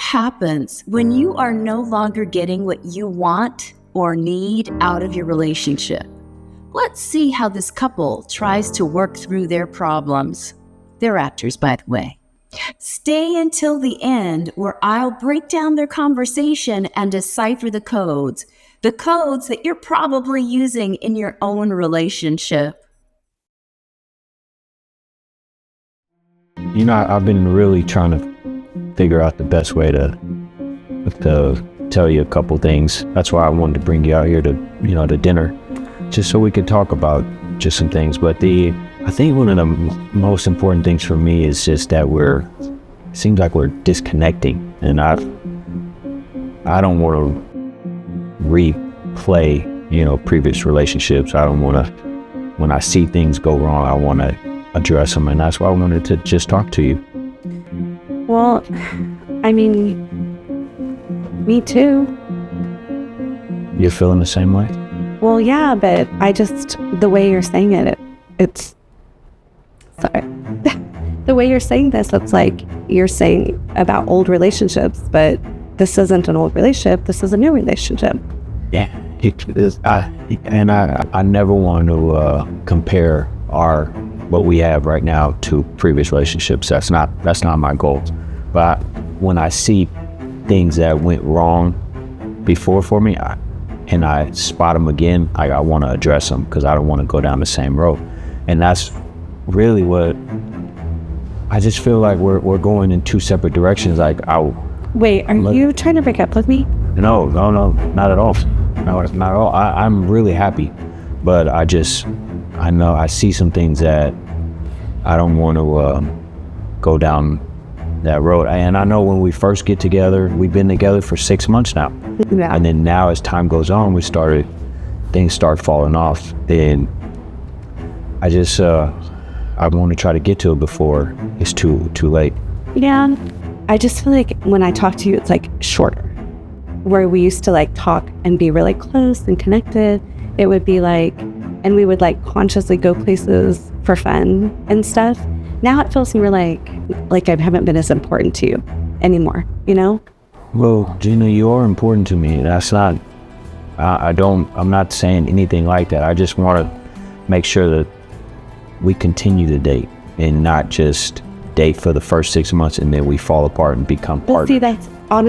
happens when you are no longer getting what you want or need out of your relationship? Let's see how this couple tries to work through their problems. They're actors, by the way. Stay until the end, where I'll break down their conversation and decipher the codes that you're probably using in your own relationship. I've been really trying to figure out the best way to tell you a couple things. That's why I wanted to bring you out here to dinner, just so we could talk about just some things. But I think one of the most important things for me is just that it seems like we're disconnecting, and I don't want to replay, previous relationships. I don't want to, when I see things go wrong, I want to address them, and that's why I wanted to just talk to you. Well, I mean, me too. You're feeling the same way? Well, yeah, but the way you're saying sorry. The way you're saying this, it's like you're saying about old relationships, but this isn't an old relationship. This is a new relationship. Yeah. I never want to compare what we have right now to previous relationships. That's not my goal. But when I see things that went wrong before for me, and I spot them again, I want to address them, because I don't want to go down the same road. And that's really what I just feel like we're going in two separate directions. Wait, are you trying to break up with me? No, not at all. No, not at all. I'm really happy, but I know I see some things that I don't want to go down that road. And I know when we first get together, we've been together for 6 months now. Yeah. And then now as time goes on, things start falling off. And I want to try to get to it before it's too late. Yeah. I just feel like when I talk to you, it's like shorter. Where we used to like talk and be really close and connected, it would be like, and we would like consciously go places for fun and stuff. Now it feels more like I haven't been as important to you anymore, Well, Gina, you are important to me. That's not, I'm not saying anything like that. I just want to make sure that we continue to date and not just date for the first 6 months and then we fall apart and become partners.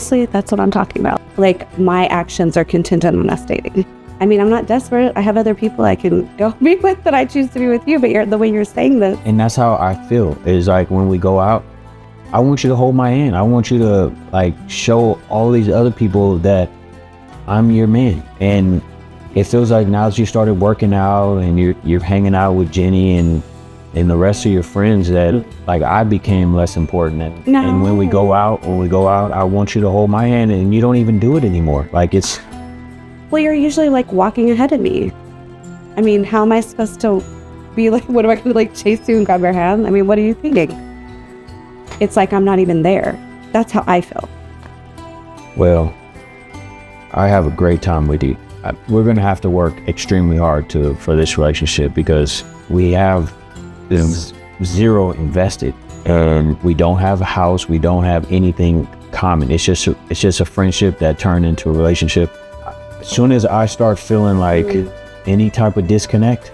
See, that's what I'm talking about. Like, my actions are contingent on us dating. I mean, I'm not desperate. I have other people I can go be with that I choose to be with you, but the way you're saying this. And that's how I feel, is like when we go out, I want you to hold my hand. I want you to like show all these other people that I'm your man. And it feels like now that you started working out and you're hanging out with Jenny and the rest of your friends, that like I became less important. No. And when we go out, I want you to hold my hand, and you don't even do it anymore. Like it's. Well, you're usually like walking ahead of me. I mean, how am I supposed to be like, what am I going to like chase you and grab your hand? I mean, what are you thinking? It's like I'm not even there. That's how I feel. Well, I have a great time with you. We're going to have to work extremely hard for this relationship, because we have zero invested, and we don't have a house. We don't have anything common. It's just a friendship that turned into a relationship. As soon as I start feeling like any type of disconnect,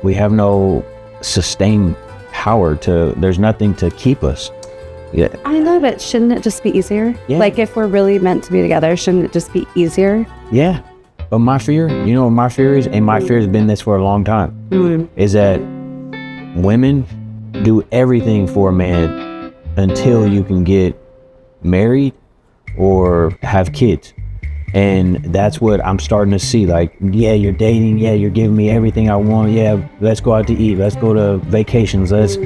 we have no sustained power there's nothing to keep us. Yeah. I know, but shouldn't it just be easier? Yeah. Like, if we're really meant to be together, shouldn't it just be easier? Yeah. But my fear, what my fear is, and my fear has been this for a long time, is that women do everything for a man until you can get married or have kids. And that's what I'm starting to see. Like, yeah, you're dating. Yeah, you're giving me everything I want. Yeah, let's go out to eat. Let's go to vacations. Let's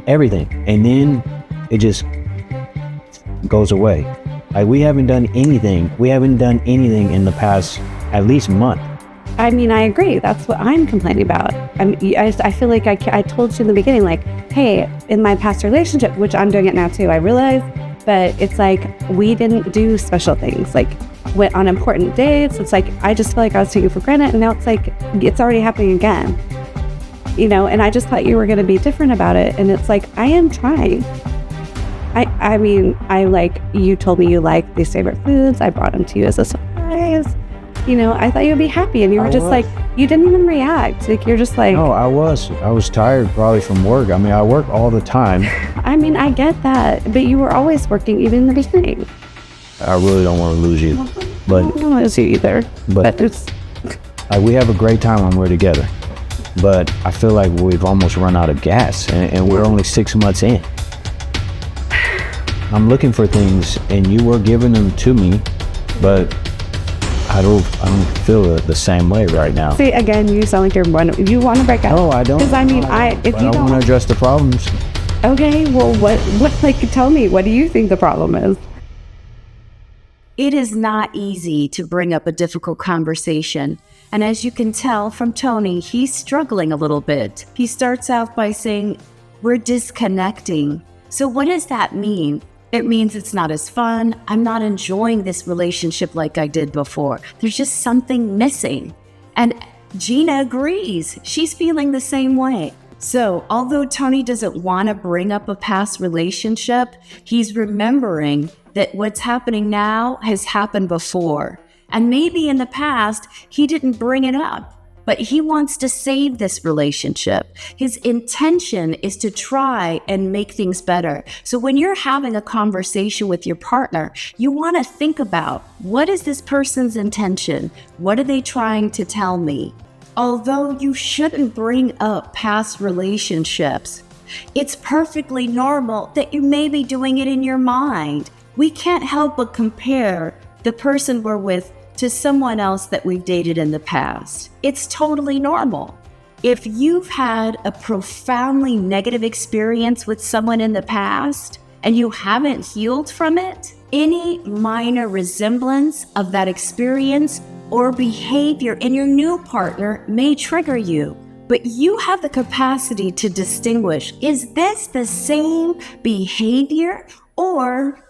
everything. And then it just goes away. Like, we haven't done anything. We haven't done anything in the past at least month. I mean, I agree. That's what I'm complaining about. I feel like I told you in the beginning, like, hey, in my past relationship, which I'm doing it now too, I realize, but it's like we didn't do special things. Like, went on important dates. It's like, I just feel like I was taking for granted, and now it's like, it's already happening again. And I just thought you were going to be different about it. And it's like, I am trying. I mean, you told me you like these favorite foods. I brought them to you as a surprise. I thought you'd be happy, and you were just like, you didn't even react. Like, you're just like... No, I was tired probably from work. I mean, I work all the time. I mean, I get that, but you were always working even in the beginning. I really don't want to lose you. But I don't want to lose you either. But it's... we have a great time when we're together. But I feel like we've almost run out of gas, and we're only 6 months in. I'm looking for things, and you were giving them to me, but I don't feel the same way right now. See, again, you sound like you want to break up. No, I don't. Because I mean, if you don't want to address the problems. Okay, well, what? Tell me, what do you think the problem is? It is not easy to bring up a difficult conversation. And as you can tell from Tony, he's struggling a little bit. He starts out by saying, we're disconnecting. So what does that mean? It means it's not as fun. I'm not enjoying this relationship like I did before. There's just something missing. And Gina agrees. She's feeling the same way. So although Tony doesn't want to bring up a past relationship, he's remembering that what's happening now has happened before. And maybe in the past, he didn't bring it up. But he wants to save this relationship. His intention is to try and make things better. So when you're having a conversation with your partner, you want to think about, what is this person's intention? What are they trying to tell me? Although you shouldn't bring up past relationships, it's perfectly normal that you may be doing it in your mind. We can't help but compare the person we're with to someone else that we've dated in the past. It's totally normal. If you've had a profoundly negative experience with someone in the past and you haven't healed from it, any minor resemblance of that experience or behavior in your new partner may trigger you. But you have the capacity to distinguish, is this the same behavior, or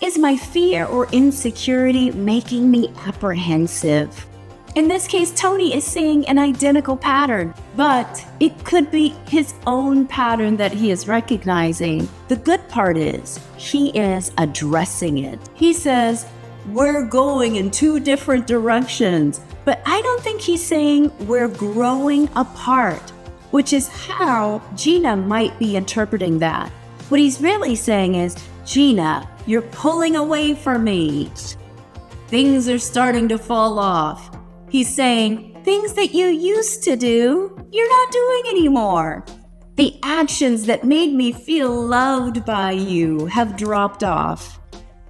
is my fear or insecurity making me apprehensive? In this case, Tony is seeing an identical pattern, but it could be his own pattern that he is recognizing. The good part is, he is addressing it. He says, we're going in 2 different directions, but I don't think he's saying we're growing apart, which is how Gina might be interpreting that. What he's really saying is, Gina, you're pulling away from me. Things are starting to fall off. He's saying, things that you used to do, you're not doing anymore. The actions that made me feel loved by you have dropped off.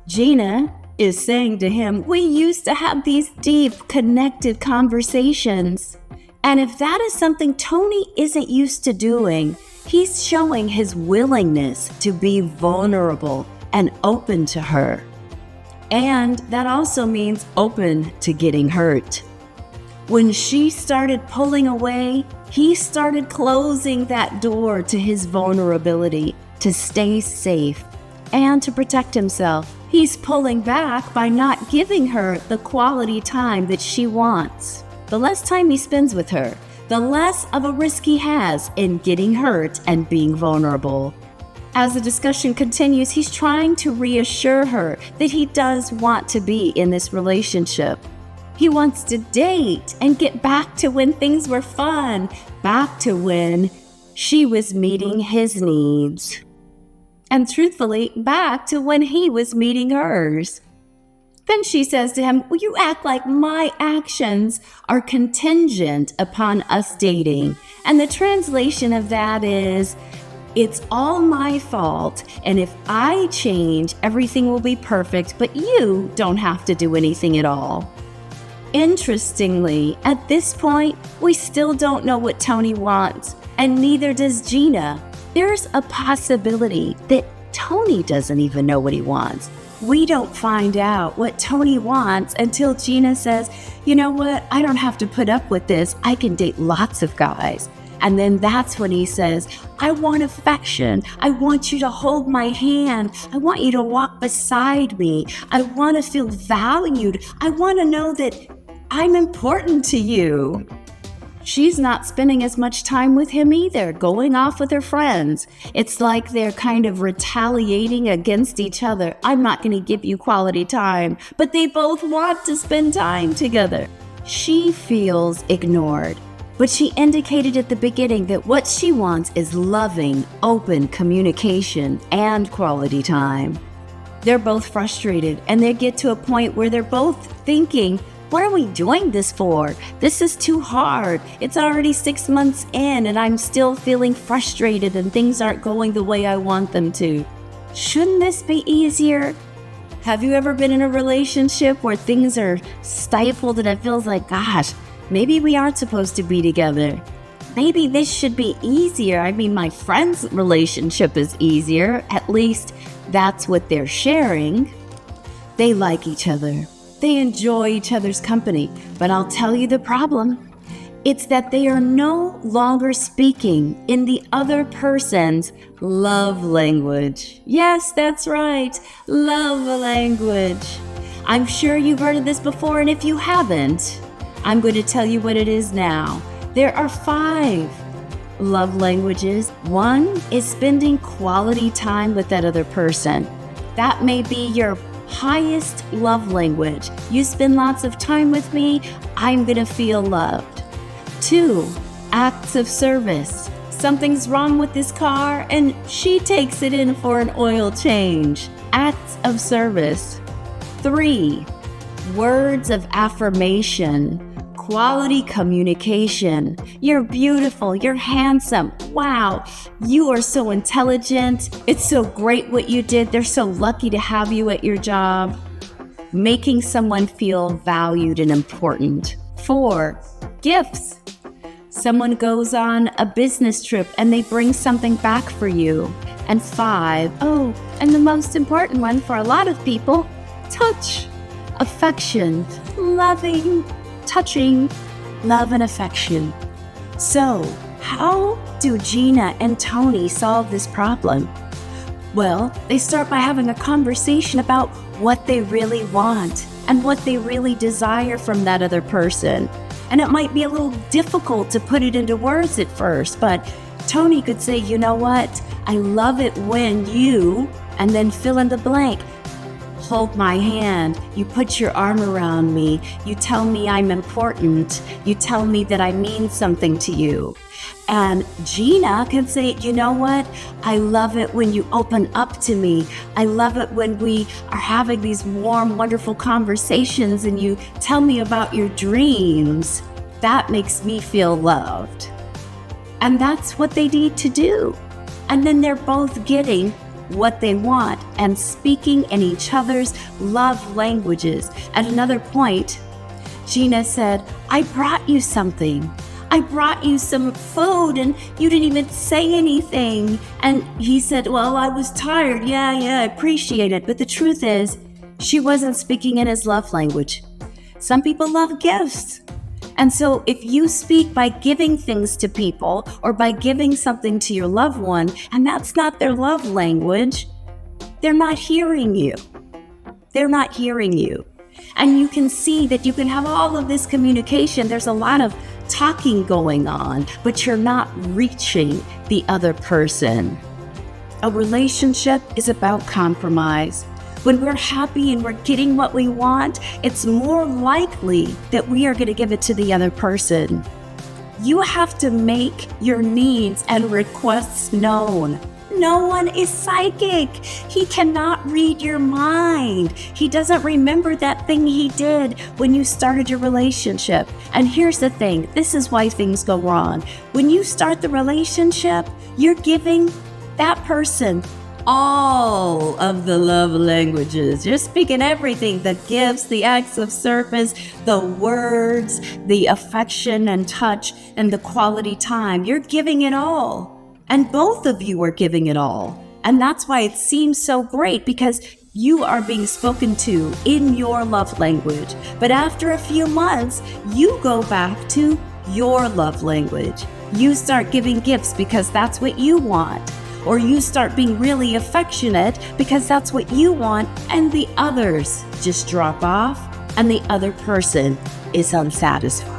Gina is saying to him, we used to have these deep, connected conversations. And if that is something Tony isn't used to doing, he's showing his willingness to be vulnerable and open to her. And that also means open to getting hurt. When she started pulling away, he started closing that door to his vulnerability to stay safe and to protect himself. He's pulling back by not giving her the quality time that she wants. The less time he spends with her, the less of a risk he has in getting hurt and being vulnerable. As the discussion continues, he's trying to reassure her that he does want to be in this relationship. He wants to date and get back to when things were fun, back to when she was meeting his needs. And truthfully, back to when he was meeting hers. Then she says to him, well, you act like my actions are contingent upon us dating. And the translation of that is, it's all my fault, and if I change, everything will be perfect, but you don't have to do anything at all. Interestingly, at this point, we still don't know what Tony wants, and neither does Gina. There's a possibility that Tony doesn't even know what he wants. We don't find out what Tony wants until Gina says, you know what, I don't have to put up with this. I can date lots of guys. And then that's when he says, I want affection. I want you to hold my hand. I want you to walk beside me. I want to feel valued. I want to know that I'm important to you. She's not spending as much time with him either, going off with her friends. It's like they're kind of retaliating against each other. I'm not going to give you quality time, but they both want to spend time together. She feels ignored, but she indicated at the beginning that what she wants is loving, open communication and quality time. They're both frustrated, and they get to a point where they're both thinking, what are we doing this for? This is too hard. It's already 6 months in and I'm still feeling frustrated and things aren't going the way I want them to. Shouldn't this be easier? Have you ever been in a relationship where things are stifled and it feels like, gosh, maybe we aren't supposed to be together? Maybe this should be easier. I mean, my friend's relationship is easier. At least that's what they're sharing. They like each other. They enjoy each other's company, but I'll tell you the problem. It's that they are no longer speaking in the other person's love language. Yes, that's right, love language. I'm sure you've heard of this before, and if you haven't, I'm going to tell you what it is now. There are 5 love languages. 1 is spending quality time with that other person. That may be your highest love language. You spend lots of time with me, I'm gonna feel loved. 2, acts of service. Something's wrong with this car and she takes it in for an oil change. Acts of service. 3, words of affirmation. Quality communication. You're beautiful. You're handsome. Wow. You are so intelligent. It's so great what you did. They're so lucky to have you at your job. Making someone feel valued and important. 4, gifts. Someone goes on a business trip and they bring something back for you. And 5, and the most important one for a lot of people, touch. Affection. Loving. Touching, love and affection. So, how do Gina and Tony solve this problem? Well, they start by having a conversation about what they really want and what they really desire from that other person. And it might be a little difficult to put it into words at first, but Tony could say, you know what? I love it when you, and then fill in the blank. Hold my hand, you put your arm around me, you tell me I'm important, you tell me that I mean something to you. And Gina can say, you know what? I love it when you open up to me. I love it when we are having these warm, wonderful conversations and you tell me about your dreams. That makes me feel loved. And that's what they need to do. And then they're both getting what they want and speaking in each other's love languages. At another point, Gina said, I brought you something. I brought you some food and you didn't even say anything. And he said, well, I was tired. Yeah, I appreciate it. But the truth is, she wasn't speaking in his love language. Some people love gifts. And so if you speak by giving things to people or by giving something to your loved one, and that's not their love language, they're not hearing you. They're not hearing you. And you can see that you can have all of this communication. There's a lot of talking going on, but you're not reaching the other person. A relationship is about compromise. When we're happy and we're getting what we want, it's more likely that we are going to give it to the other person. You have to make your needs and requests known. No one is psychic. He cannot read your mind. He doesn't remember that thing he did when you started your relationship. And here's the thing, this is why things go wrong. When you start the relationship, you're giving that person all of the love languages. You're speaking everything, the gifts, the acts of service, the words, the affection and touch, and the quality time. You're giving it all. And both of you are giving it all. And that's why it seems so great, because you are being spoken to in your love language. But after a few months, you go back to your love language. You start giving gifts because that's what you want. Or you start being really affectionate because that's what you want, and the others just drop off and the other person is unsatisfied.